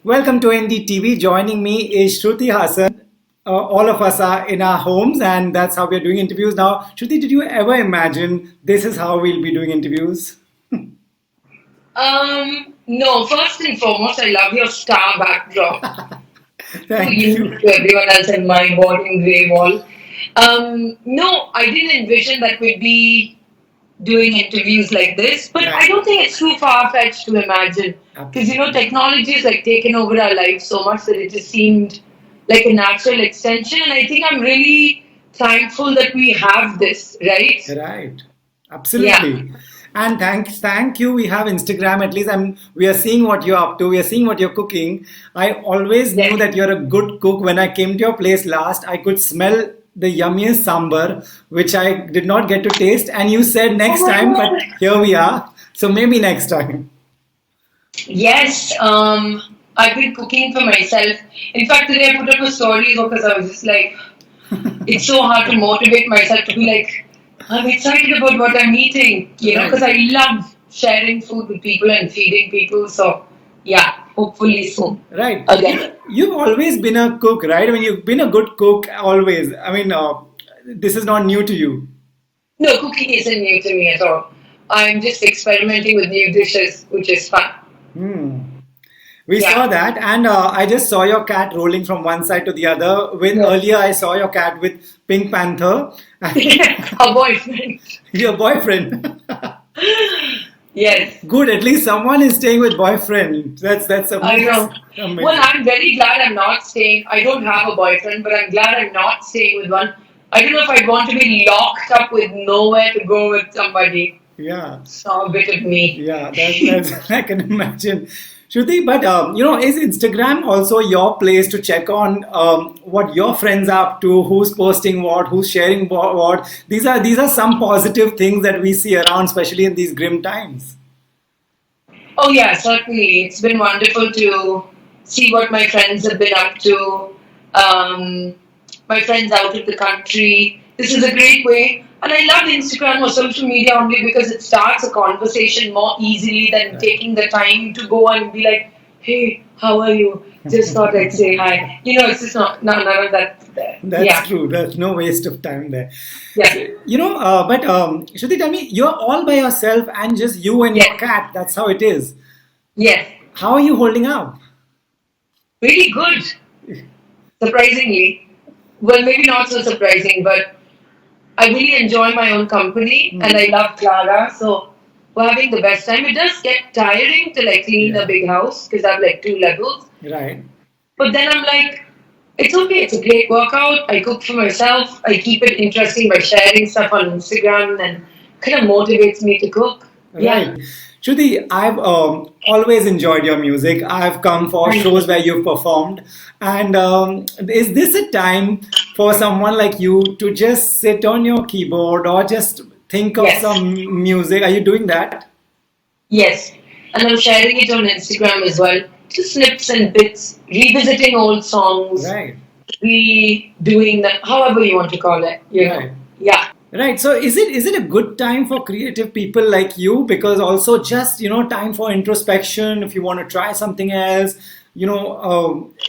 Welcome to NDTV. Joining me is Shruti Haasan. All of us are in our homes, and that's how we're doing interviews now. Shruti, did you ever imagine this is how we'll be doing interviews? No, first and foremost, I love your star backdrop. So Thank unique you. to everyone else in my boarding grey wall. No, I didn't envision that we'd be doing interviews like this, but I Right. don't think it's too far fetched to imagine. Because Absolutely. technology has taken over our lives so much that it just seemed like a natural extension. And I think I'm really thankful that we have this, right? Right. Yeah. Absolutely. And thank you. We have Instagram at least, and we are seeing what you're up to. We are seeing what you're cooking. I always knew Yes. that you're a good cook. When I came to your place last, I could smell the yummiest sambar, which I did not get to taste. And you said Oh next my time, but God. here we are. So maybe next time. Yes, I've been cooking for myself. In fact, today I put up a story because I was just like, it's so hard to motivate myself to be like, I'm excited about what I'm eating, Right. because I love sharing food with people and feeding people. So, yeah, hopefully soon Right. again. You've always been a cook, right? I mean, you've been a good cook always. I mean, this is not new to you. No, cooking isn't new to me at all. I'm just experimenting with new dishes, which is fun. Hmm. We saw Yeah. that, and I just saw your cat rolling from one side to the other. With Yeah. earlier, I saw your cat with Pink Panther, A boyfriend. your boyfriend. Yes. Good, at least someone is staying with boyfriend. That's I amazing. know. Well, Amazing. I'm very glad I'm not staying. I don't have a boyfriend, but I'm glad I'm not staying with one. I don't know if I'd want to be locked up with nowhere to go with somebody. Yeah. Saw a bit of me. Yeah, that's I can imagine. Shruti, but is Instagram also your place to check on what your friends are up to, who's posting what, who's sharing what? These are some positive things that we see around, especially in these grim times. Oh, yeah, certainly. It's been wonderful to see what my friends have been up to. Um, my friends out of the country. This is a great way. And I love Instagram or social media only because it starts a conversation more easily than Right. taking the time to go and be like, hey, how are you? Just thought I'd say hi. It's just not, no, none of that there. That's Yeah, true. There's no waste of time there. yeah, So, but Shruti, tell me, you're all by yourself and just you and your yes, cat. That's how it is. yes. How are you holding up? Really good, surprisingly. Well, maybe not so surprising, but I really enjoy my own company and I Hmm. love Clara. So we're having the best time. It does get tiring to clean a Yeah. big house because I have two levels. Right. But then I'm like, it's okay. It's a great workout. I cook for myself. I keep it interesting by sharing stuff on Instagram and kind of motivates me to cook. Yeah. Right. Shruti, I've always enjoyed your music. I've come for Thank shows you. where you've performed. And is this a time for someone like you to just sit on your keyboard or just think of Yes. some music? Are you doing that? Yes. And I'm sharing it on Instagram as well. Just snips and bits, revisiting old songs, Right. redoing that, however you want to call it. Right. Yeah. Right. So is it a good time for creative people like you? Because also just time for introspection. If you want to try something else,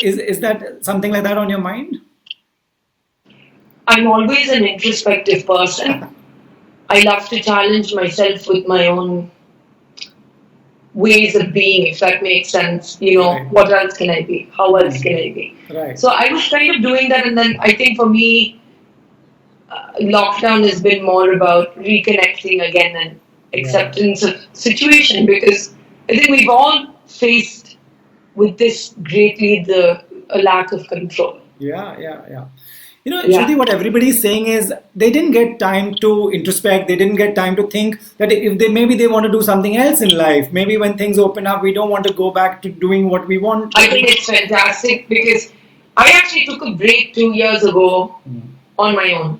is that something like that on your mind? I'm always an introspective person. I love to challenge myself with my own ways of being, if that makes sense. Right. What else can I be? How else can I be? Right. So I was kind of doing that, and then I think for me, lockdown has been more about reconnecting again and Yeah. acceptance of situation because I think we've all faced with this greatly the a lack of control. Yeah. Yeah. Yeah. Shruti, Yeah. what everybody is saying is they didn't get time to introspect. They didn't get time to think that if they want to do something else in life. Maybe when things open up, we don't want to go back to doing what we want. I think it's fantastic because I actually took a break 2 years ago on my own.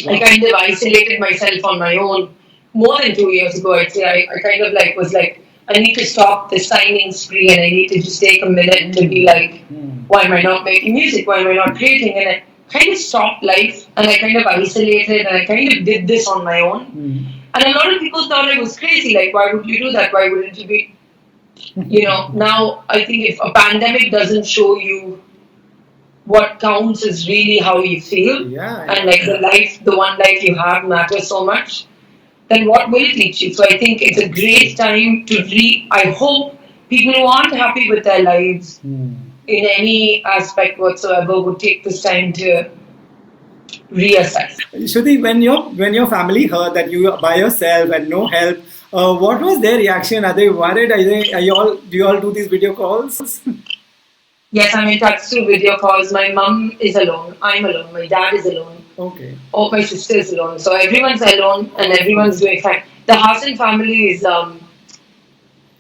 I Wow. kind of isolated myself on my own more than 2 years ago. I'd say I kind of was like, I need to stop the signing spree and I need to just take a minute to be Mm. like, Mm. why am I not making music? Why am I not creating? And I kind of stopped life and I kind of isolated and I kind of did this on my own. Mm. And a lot of people thought I was crazy. Like, why would you do that? Why wouldn't you be? Now I think if a pandemic doesn't show you what counts is really how you feel, Yeah, and yeah. like the one life you have matters so much, then what will teach you? So I think it's a great time to I hope people who aren't happy with their lives Hmm. in any aspect whatsoever would take this time to reassess. Shruti, when your family heard that you are by yourself and no help, what was their reaction? Are they worried? Are you all do you all do these video calls? Yes, I'm in touch through video calls. My mum is alone. I'm alone. My dad is alone. Okay. Oh, my sister is alone. So everyone's alone and everyone's Okay. doing fine. The Haasan family is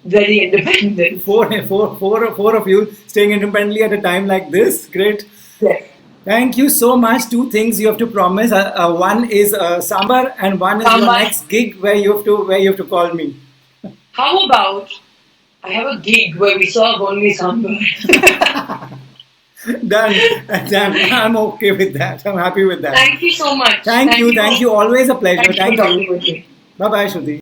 very independent. Four of you staying independently at a time like this. Great. Yes. Thank you so much. Two things you have to promise. One is sambar, and one is your Sambar. next gig where you have to call me. How about I have a gig where we serve only sambar? Done. Done. I'm okay with that. I'm happy with that. Thank you so much. Thank Thank you. you. Thank you. Always a pleasure. Thank you for Thank you. talking with me. Bye bye, Shruti.